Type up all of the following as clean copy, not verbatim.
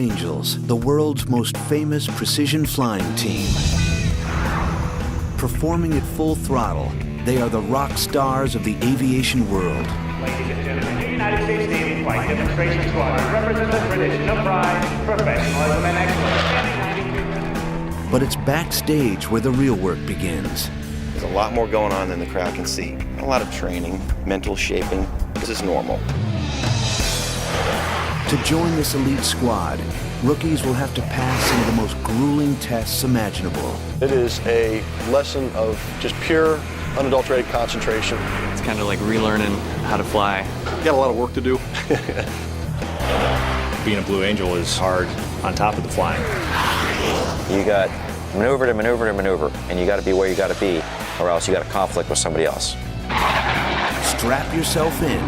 Angels, the world's most famous precision flying team. Performing at full throttle, they are the rock stars of the aviation world. Ladies and gentlemen, the United States Navy Flight Demonstration Squadron represents the tradition of pride, professionalism, and excellence. But it's backstage where the real work begins. There's a lot more going on than the crowd can see. A lot of training, mental shaping. This is normal. To join this elite squad, rookies will have to pass some of the most grueling tests imaginable. It is a lesson of just pure, unadulterated concentration. It's kind of like relearning how to fly. You got a lot of work to do. Being a Blue Angel is hard on top of the flying. You got maneuver to maneuver to maneuver, and you got to be where you got to be, or else you got a conflict with somebody else. Strap yourself in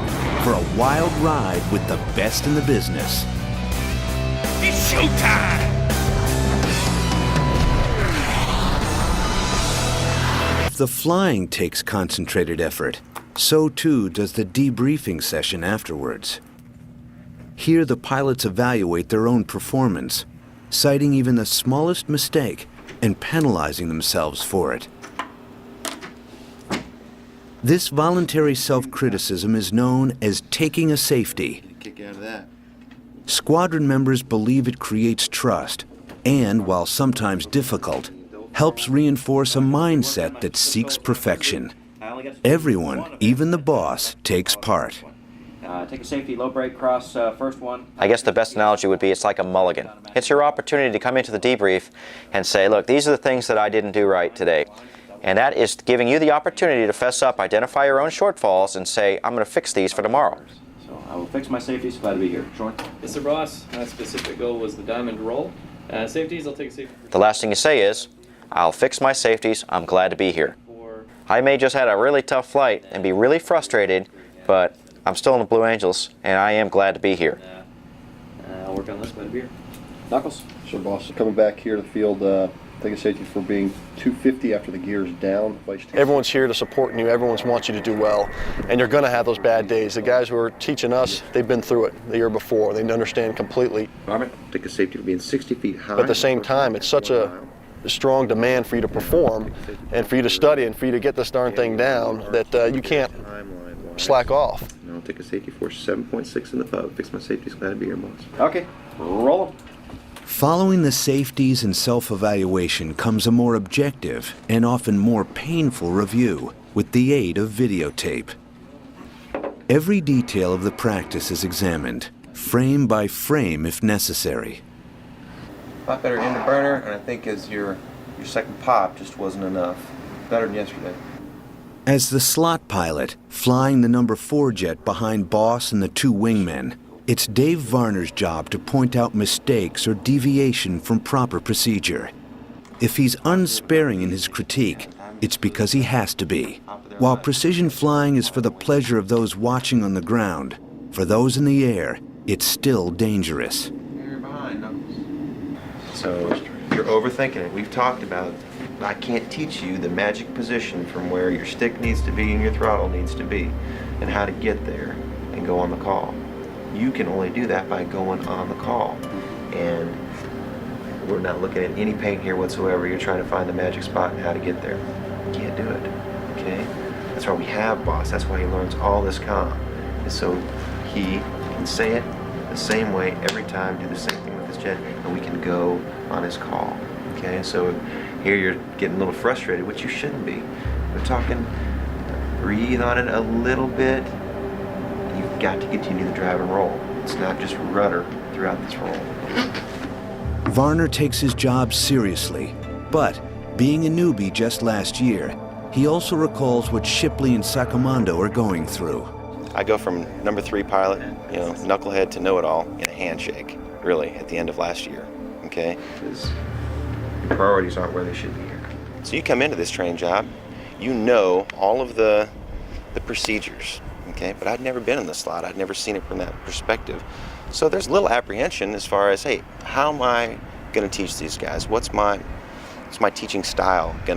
for a wild ride with the best in the business. It's showtime! If the flying takes concentrated effort, so too does the debriefing session afterwards. Here the pilots evaluate their own performance, citing even the smallest mistake and penalizing themselves for it. This voluntary self-criticism is known as taking a safety. Kick you out of that. Squadron members believe it creates trust and, while sometimes difficult, helps reinforce a mindset that seeks perfection. Everyone, even the boss, takes part. Take a safety, low brake, cross first one. I guess the best analogy would be it's like a mulligan. It's your opportunity to come into the debrief and say, look, these are the things that I didn't do right today. And that is giving you the opportunity to fess up, identify your own shortfalls, and say, I'm going to fix these for tomorrow. So I will fix my safeties. Glad to be here. Sean? Yes, sir, boss. My specific goal was the diamond roll. Safeties, I'll take a safety. The last thing you say is, I'll fix my safeties. I'm glad to be here. I may just had a really tough flight and be really frustrated, but I'm still in the Blue Angels, and I am glad to be here. I'll work on this. Glad to be here. Knuckles? Sure, boss. Coming back here to the field, take a safety for being 250 after the gear's down. Everyone's here to support you. Everyone wants you to do well. And you're going to have those bad days. The guys who are teaching us, they've been through it the year before. They understand completely. Take a safety for being 60 feet high. But at the same time, it's such a strong demand for you to perform and for you to study and for you to get this darn thing down that you can't slack off. I'll take a safety for 7.6 in the pub. Fix my safeties. Glad to be here, boss. Okay. Roll them. Following the safeties and self-evaluation comes a more objective and often more painful review with the aid of videotape. Every detail of the practice is examined, frame by frame if necessary. A lot better in the burner, and I think as your second pop just wasn't enough. Better than yesterday. As the slot pilot, flying the number 4 jet behind Boss and the 2 wingmen, it's Dave Varner's job to point out mistakes or deviation from proper procedure. If he's unsparing in his critique, it's because he has to be. While precision flying is for the pleasure of those watching on the ground, for those in the air, it's still dangerous. You're behind, Knuckles. So you're overthinking it. We've talked about I can't teach you the magic position from where your stick needs to be and your throttle needs to be and how to get there and go on the call. You can only do that by going on the call. And we're not looking at any paint here whatsoever. You're trying to find the magic spot and how to get there. You can't do it, okay? That's why we have Boss. That's why he learns all this comm. And so he can say it the same way every time, do the same thing with his jet, and we can go on his call, okay? So here you're getting a little frustrated, which you shouldn't be. We're talking, breathe on it a little bit. You've got to continue the drive and roll. It's not just rudder throughout this roll. Varner takes his job seriously, but being a newbie just last year, he also recalls what Shipley and Saccomondo are going through. I go from number 3 pilot, knucklehead to know-it-all in a handshake, really, at the end of last year, okay? Because your priorities aren't where they should be here. So you come into this train job, you know all of the procedures, okay? But I'd never been in the slot. I'd never seen it from that perspective. So there's a little apprehension as far as, hey, how am I going to teach these guys? What's my teaching style going